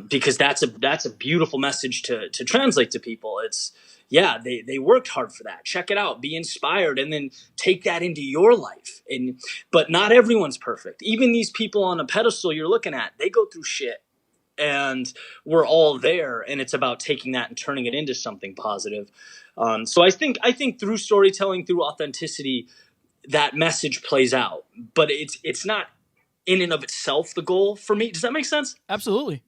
Because that's a beautiful message to translate to people. It's, they worked hard for that. Check it out. Be inspired, and then take that into your life. But not everyone's perfect. Even these people on a pedestal you're looking at, they go through shit. And we're all there, and it's about taking that and turning it into something positive. So I think through storytelling, through authenticity, that message plays out. But it's not in and of itself the goal for me. Does that make sense? Absolutely.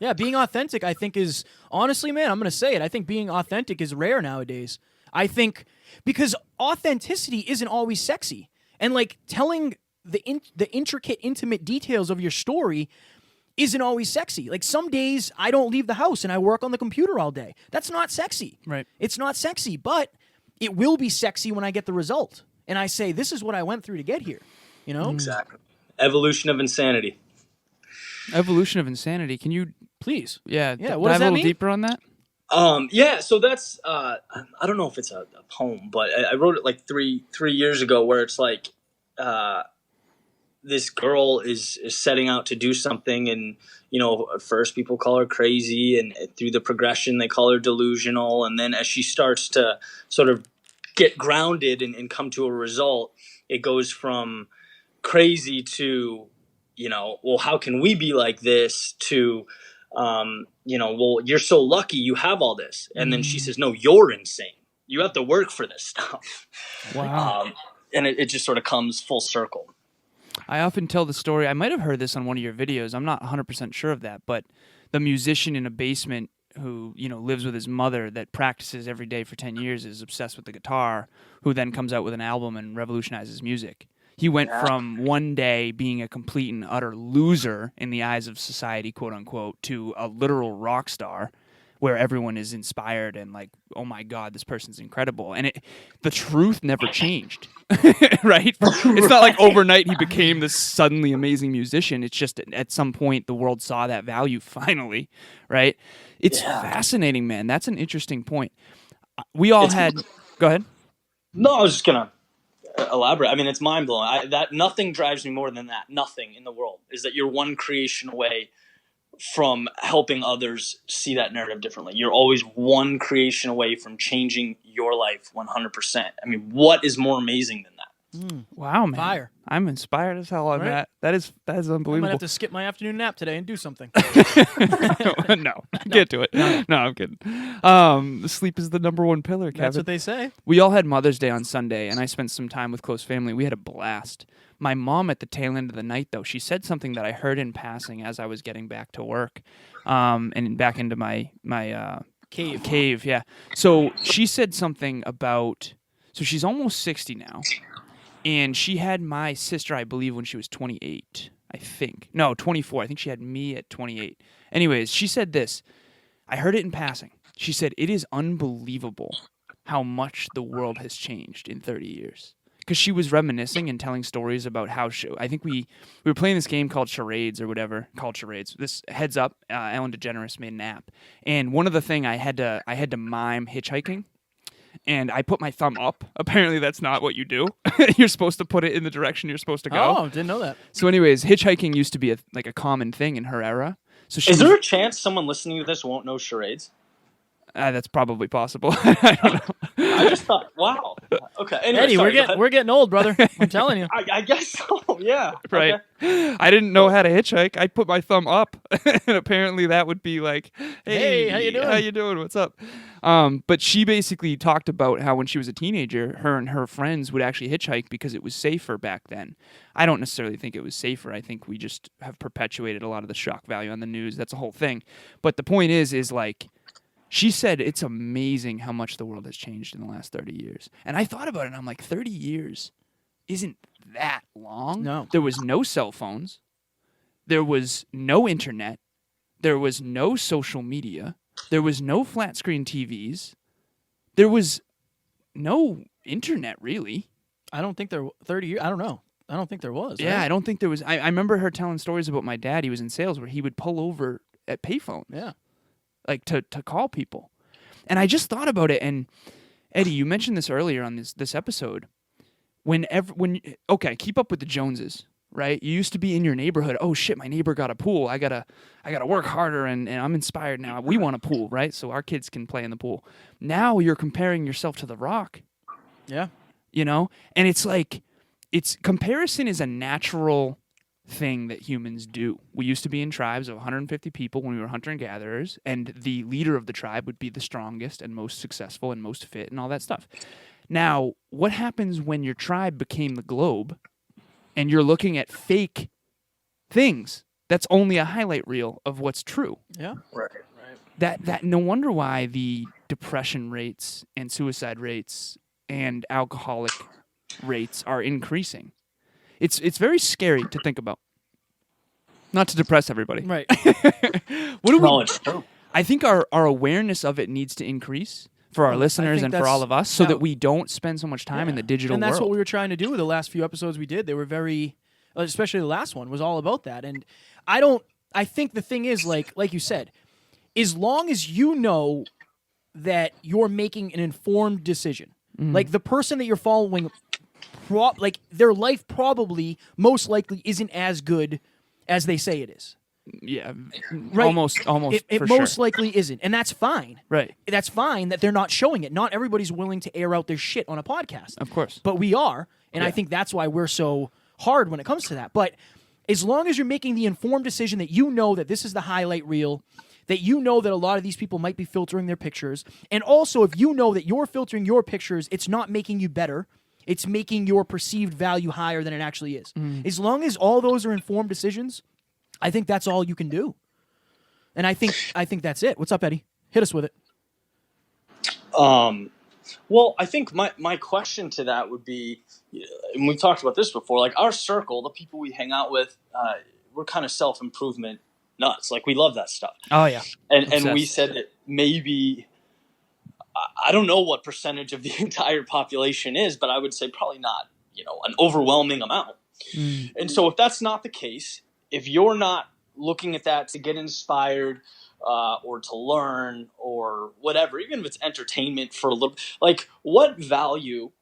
Yeah, being authentic, I think, is, honestly, man, I'm going to say it, I think being authentic is rare nowadays. I think because authenticity isn't always sexy. And, like, telling the intricate, intimate details of your story isn't always sexy. Like, some days I don't leave the house and I work on the computer all day. That's not sexy. Right. It's not sexy, but it will be sexy when I get the result. And I say, this is what I went through to get here. Exactly. Evolution of insanity. Evolution of insanity. Can you please? Yeah. What dive does a that little mean? deeper on that? So that's I don't know if it's a poem, but I wrote it like three years ago, where it's like this girl is setting out to do something, and at first people call her crazy, and through the progression they call her delusional, and then as she starts to sort of get grounded and come to a result, it goes from crazy to, well, how can we be like this, to well, you're so lucky you have all this. And then she says, no, you're insane. You have to work for this stuff. Wow. And it just sort of comes full circle. I often tell the story. I might have heard this on one of your videos. I'm not 100% sure of that, but the musician in a basement who, lives with his mother that practices every day for 10 years is obsessed with the guitar, who then comes out with an album and revolutionizes music. He went from one day being a complete and utter loser in the eyes of society, quote unquote, to a literal rock star where everyone is inspired and like, oh my God, this person's incredible. And the truth never changed, right? It's not like overnight he became this suddenly amazing musician. It's just at some point the world saw that value finally, right? It's fascinating, man. That's an interesting point. Go ahead. No, I was just going to elaborate. I mean, it's mind blowing. That nothing drives me more than that. Nothing in the world is that you're one creation away from helping others see that narrative differently. You're always one creation away from changing your life 100%. I mean, what is more amazing than that? Wow, man. Fire. I'm inspired as hell on that. That is unbelievable. I might have to skip my afternoon nap today and do something. No, get to it. No, I'm kidding. Sleep is the number one pillar, Kevin. That's what they say. We all had Mother's Day on Sunday, and I spent some time with close family. We had a blast. My mom at the tail end of the night, though, she said something that I heard in passing as I was getting back to work and back into my cave, yeah. So she said something about, so she's almost 60 now, and she had my sister, I believe, when she was 28, I think. No, 24. I think she had me at 28. Anyways, she said this. I heard it in passing. She said, it is unbelievable how much the world has changed in 30 years. Because she was reminiscing and telling stories about how I think we were playing this game called Charades or whatever, called Charades. This heads up, Ellen DeGeneres made an app, and one of the thing I had to mime hitchhiking, and I put my thumb up. Apparently, that's not what you do. You're supposed to put it in the direction you're supposed to go. Oh, didn't know that. So, anyways, hitchhiking used to be a common thing in her era. So is there a chance someone listening to this won't know charades? That's probably possible. I don't know. I just thought, wow. Okay. Anyway, Eddie, sorry, we're getting old, brother. I'm telling you. I guess so. Yeah. Right. Okay. I didn't know how to hitchhike. I put my thumb up, and apparently that would be like, Hey, how you doing? How you doing? What's up? But she basically talked about how when she was a teenager, her and her friends would actually hitchhike because it was safer back then. I don't necessarily think it was safer. I think we just have perpetuated a lot of the shock value on the news. That's a whole thing. But the point is like, she said it's amazing how much the world has changed in the last 30 years. And I thought about it, and I'm like, 30 years isn't that long. No. There was no cell phones. There was no internet. There was no social media. There was no flat screen TVs. There was no internet, really. I don't think there 30 years. I don't know. I don't think there was. Yeah, right? I don't think there was. I remember her telling stories about my dad. He was in sales where he would pull over at payphones. Yeah. Like to call people. And I just thought about it, and Eddie, you mentioned this earlier on this episode. Keep up with the Joneses, right? You used to be in your neighborhood. Oh shit, my neighbor got a pool. I gotta work harder, and I'm inspired now. We want a pool, right? So our kids can play in the pool. Now you're comparing yourself to The Rock. Yeah. And it's like comparison is a natural thing that humans do. We used to be in tribes of 150 people when we were hunter and gatherers, and the leader of the tribe would be the strongest and most successful and most fit and all that stuff. Now, what happens when your tribe became the globe and you're looking at fake things? That's only a highlight reel of what's true. Yeah. Right. That no wonder why the depression rates and suicide rates and alcoholic rates are increasing. It's very scary to think about. Not to depress everybody. Right. It's true. I think our awareness of it needs to increase for our listeners and for all of us so that we don't spend so much time in the digital world. And that's what we were trying to do with the last few episodes we did. They were very, especially the last one, was all about that. And I think the thing is, like you said, as long as you know that you're making an informed decision, like the person that you're following, their life probably most likely isn't as good as they say it is. Yeah, right. almost. It most likely isn't, and that's fine. Right, that's fine that they're not showing it. Not everybody's willing to air out their shit on a podcast, of course, but we are, and I think that's why we're so hard when it comes to that. But as long as you're making the informed decision that you know that this is the highlight reel, that you know that a lot of these people might be filtering their pictures, and also if you know that you're filtering your pictures, it's not making you better, it's making your perceived value higher than it actually is. As long as all those are informed decisions, I think that's all you can do. And I think that's it. What's up, Eddie? Hit us with it. Well, I think my question to that would be, and we've talked about this before, like our circle, the people we hang out with, we're kind of self-improvement nuts. Like we love that stuff. Oh yeah. And we said that maybe, I don't know what percentage of the entire population is, but I would say probably not, an overwhelming amount. And so if that's not the case, if you're not looking at that to get inspired, or to learn or whatever, even if it's entertainment for a little, like what value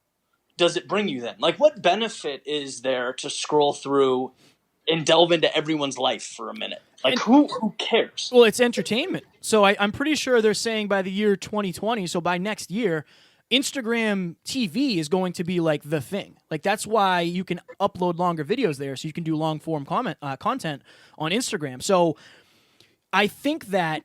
does it bring you then? Like what benefit is there to scroll through and delve into everyone's life for a minute? Like who cares? Well, it's entertainment. So I'm pretty sure they're saying by the year 2020, so by next year, Instagram TV is going to be like the thing. Like that's why you can upload longer videos there, so you can do long form content on Instagram. So I think that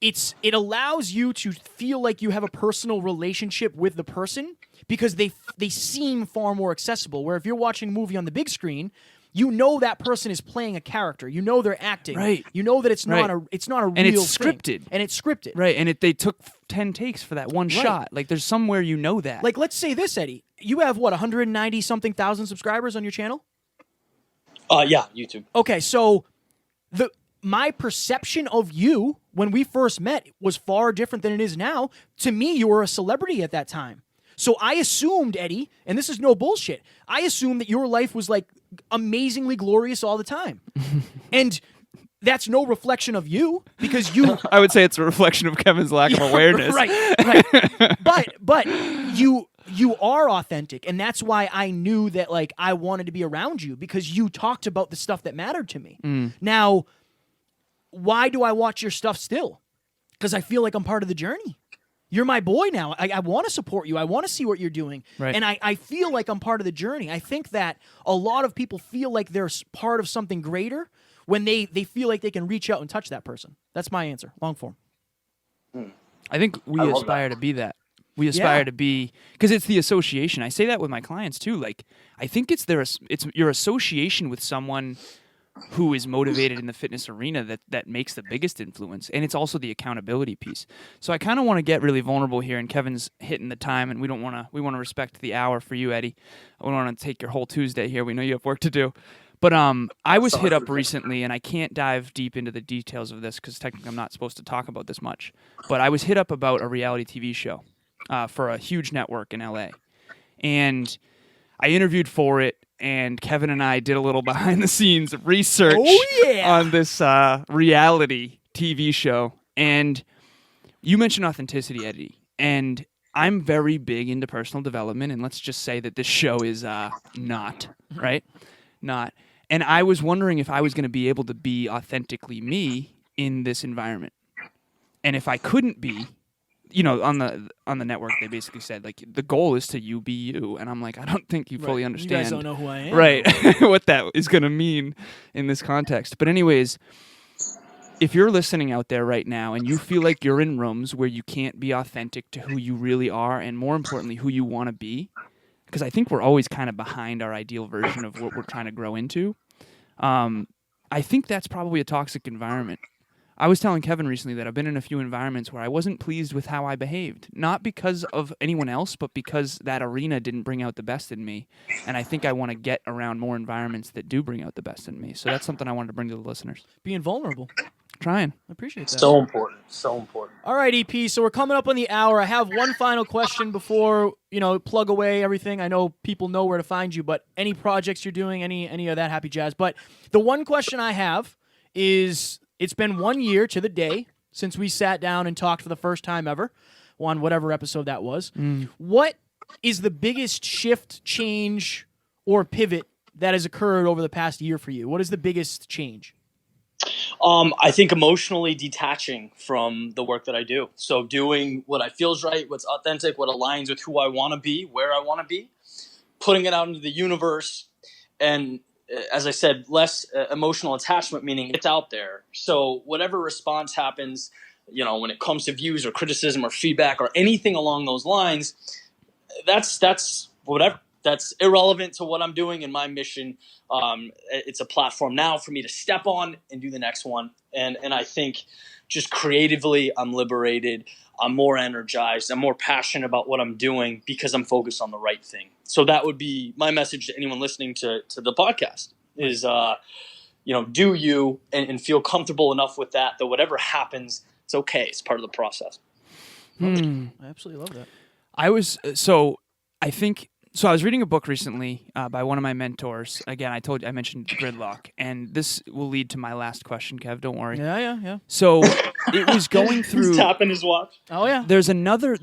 it allows you to feel like you have a personal relationship with the person because they seem far more accessible. Where if you're watching a movie on the big screen, you know that person is playing a character. You know they're acting. Right. You know that it's not a and real it's scripted. thing. And it's scripted. Right. And they took 10 takes for that one shot. Like there's somewhere you know that. Like let's say this, Eddie. You have 190 something thousand subscribers on your channel? Yeah, YouTube. Okay, so my perception of you when we first met was far different than it is now. To me, you were a celebrity at that time. So I assumed, Eddie, and this is no bullshit, I assumed that your life was like amazingly glorious all the time. And that's no reflection of you because you... I would say it's a reflection of Kevin's lack of awareness. Right. But you are authentic, and that's why I knew that like I wanted to be around you because you talked about the stuff that mattered to me. Now, why do I watch your stuff still? Because I feel like I'm part of the journey. You're my boy now. I want to support you. I want to see what you're doing. Right. And I feel like I'm part of the journey. I think that a lot of people feel like they're part of something greater when they feel like they can reach out and touch that person. That's my answer. Long form. I think we aspire to be that. We aspire to be, because it's the association. I say that with my clients too. Like, I think it's your association with someone who is motivated in the fitness arena that makes the biggest influence. And it's also the accountability piece. So I kind of want to get really vulnerable here, and Kevin's hitting the time, and we want to respect the hour for you, Eddie. I don't want to take your whole Tuesday here. We know you have work to do. But I was hit up recently, and I can't dive deep into the details of this because technically I'm not supposed to talk about this much. But I was hit up about a reality TV show for a huge network in LA. And I interviewed for it, and Kevin and I did a little behind-the-scenes research on this reality TV show. And you mentioned authenticity, Eddie. And I'm very big into personal development, and let's just say that this show is not, right? Not. And I was wondering if I was going to be able to be authentically me in this environment. And if I couldn't be, on the network, they basically said, like, the goal is to you be you. And I'm like, I don't think you fully understand. You guys don't know who I am. Right. What that is going to mean in this context. But anyways, if you're listening out there right now and you feel like you're in rooms where you can't be authentic to who you really are, and more importantly, who you want to be, because I think we're always kind of behind our ideal version of what we're trying to grow into, I think that's probably a toxic environment. I was telling Kevin recently that I've been in a few environments where I wasn't pleased with how I behaved. Not because of anyone else, but because that arena didn't bring out the best in me. And I think I want to get around more environments that do bring out the best in me. So that's something I wanted to bring to the listeners. Being vulnerable. Trying. I appreciate that. So important. So important. All right, EP. So we're coming up on the hour. I have one final question before, plug away everything. I know people know where to find you, but any projects you're doing, any of that happy jazz. But the one question I have is, it's been 1 year to the day since we sat down and talked for the first time ever on whatever episode that was. What is the biggest shift, change, or pivot that has occurred over the past year for you? What is the biggest change? I think emotionally detaching from the work that I do. So doing what I feel is right, what's authentic, what aligns with who I want to be, where I want to be, putting it out into the universe, and as I said, less emotional attachment, meaning it's out there. So whatever response happens, when it comes to views or criticism or feedback or anything along those lines, that's whatever. That's irrelevant to what I'm doing in my mission. It's a platform now for me to step on and do the next one. And I think just creatively, I'm liberated. I'm more energized. I'm more passionate about what I'm doing because I'm focused on the right thing. So that would be my message to anyone listening to the podcast is, do you and feel comfortable enough with that whatever happens, it's okay. It's part of the process. I absolutely love that. I was reading a book recently by one of my mentors. Again, I mentioned gridlock, and this will lead to my last question, Kev. Don't worry. Yeah. So it was going through. He's tapping his watch. Oh yeah. There's another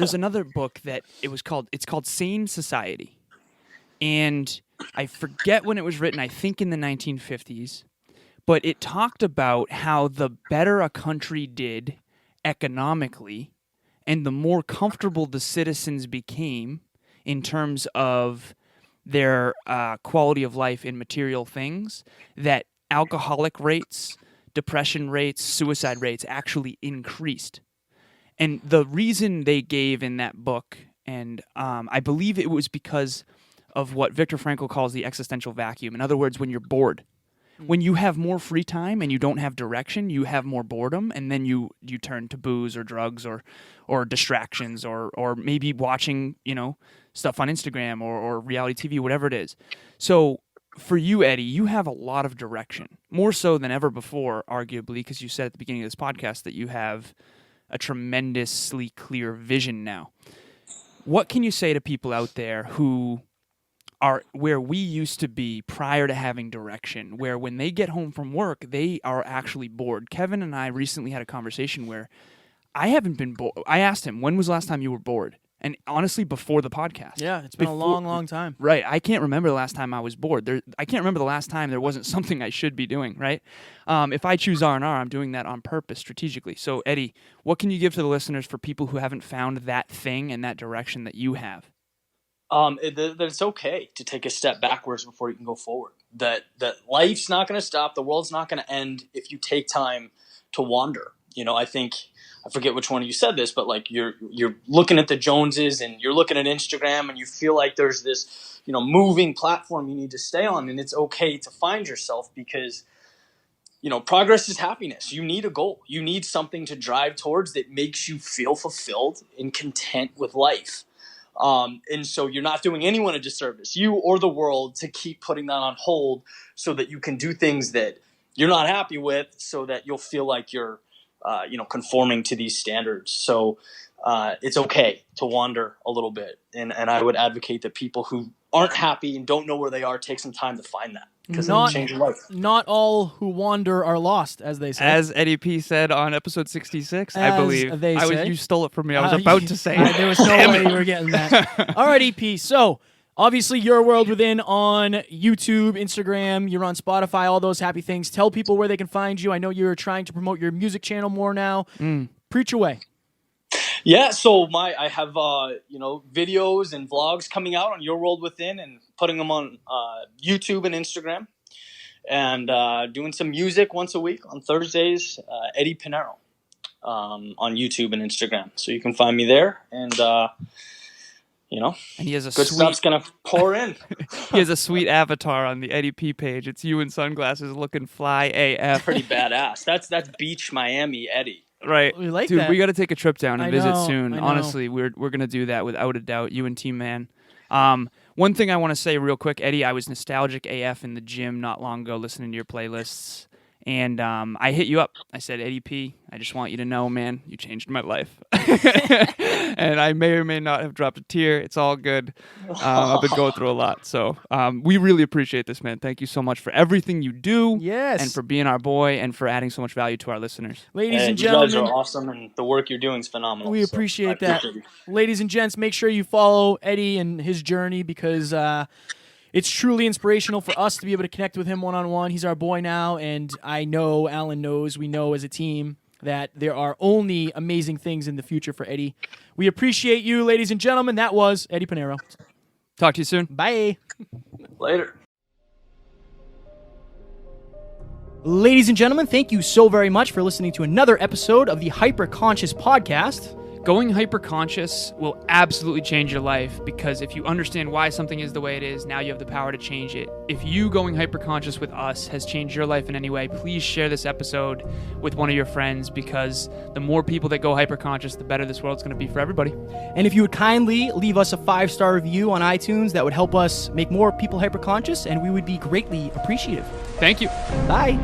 book that it's called Sane Society, and I forget when it was written. I think in the 1950s, but it talked about how the better a country did economically, and the more comfortable the citizens became in terms of their quality of life in material things, that alcoholic rates, depression rates, suicide rates actually increased. And the reason they gave in that book, and I believe it was because of what Viktor Frankl calls the existential vacuum. In other words, when you're bored. When you have more free time and you don't have direction, you have more boredom, and then you turn to booze or drugs or distractions or maybe watching, stuff on Instagram or reality TV, whatever it is. So for you, Eddie, you have a lot of direction, more so than ever before, arguably, because you said at the beginning of this podcast that you have a tremendously clear vision now. What can you say to people out there who are where we used to be prior to having direction, where when they get home from work, they are actually bored? Kevin and I recently had a conversation where I haven't been bored. I asked him, when was the last time you were bored? And honestly, before the podcast. Yeah, it's been a long, long time. Right. I can't remember the last time I was bored. I can't remember the last time there wasn't something I should be doing, right? If I choose R&R, I'm doing that on purpose, strategically. So, Eddie, what can you give to the listeners for people who haven't found that thing and that direction that you have? That it's okay to take a step backwards before you can go forward. That life's not going to stop. The world's not going to end if you take time to wander. I think, I forget which one of you said this, but like you're looking at the Joneses and you're looking at Instagram and you feel like there's this, moving platform you need to stay on, and it's okay to find yourself because, progress is happiness. You need a goal. You need something to drive towards that makes you feel fulfilled and content with life. And so you're not doing anyone a disservice, you or the world, to keep putting that on hold so that you can do things that you're not happy with so that you'll feel like you're, conforming to these standards. So it's okay to wander a little bit. And I would advocate that people who aren't happy and don't know where they are take some time to find that, because it'll change your life. Not all who wander are lost, as they say. As Eddie P said on episode 66, I believe. You stole it from me. I was about to say it. There was no way you were getting that. All right, EP. So, obviously, Your World Within on YouTube, Instagram. You're on Spotify, all those happy things. Tell people where they can find you. I know you're trying to promote your music channel more now. Preach away. Yeah, so I have videos and vlogs coming out on Your World Within and putting them on YouTube and Instagram, and doing some music once a week on Thursdays. Eddie Pinero on YouTube and Instagram, so you can find me there. And and he has a good stuff's gonna pour in. He has a sweet avatar on the Eddie P page. It's you in sunglasses looking fly AF. Pretty badass. That's Beach Miami Eddie. Right. We like Dude, that. we got to take a trip down and visit soon. I know. Honestly, we're going to do that without a doubt, you and Team Man. One thing I want to say real quick, Eddie, I was nostalgic AF in the gym not long ago listening to your playlists. And I hit you up. I said, Eddie P, I just want you to know, man, you changed my life. And I may or may not have dropped a tear. It's all good. I've been going through a lot. So we really appreciate this, man. Thank you so much for everything you do. Yes. And for being our boy and for adding so much value to our listeners. Ladies and gentlemen. You guys are awesome, and the work you're doing is phenomenal. We appreciate that. Ladies and gents, make sure you follow Eddie and his journey, because it's truly inspirational for us to be able to connect with him one-on-one. He's our boy now, and I know Alan knows, we know as a team, that there are only amazing things in the future for Eddie. We appreciate you, ladies and gentlemen. That was Eddie Pinero. Talk to you soon. Bye. Later. Ladies and gentlemen, thank you so very much for listening to another episode of the Hyperconscious Podcast. Going hyperconscious will absolutely change your life, because if you understand why something is the way it is, now you have the power to change it. If you going hyperconscious with us has changed your life in any way, please share this episode with one of your friends, because the more people that go hyperconscious, the better this world's going to be for everybody. And if you would kindly leave us a 5-star review on iTunes, that would help us make more people hyperconscious, and we would be greatly appreciative. Thank you. Bye.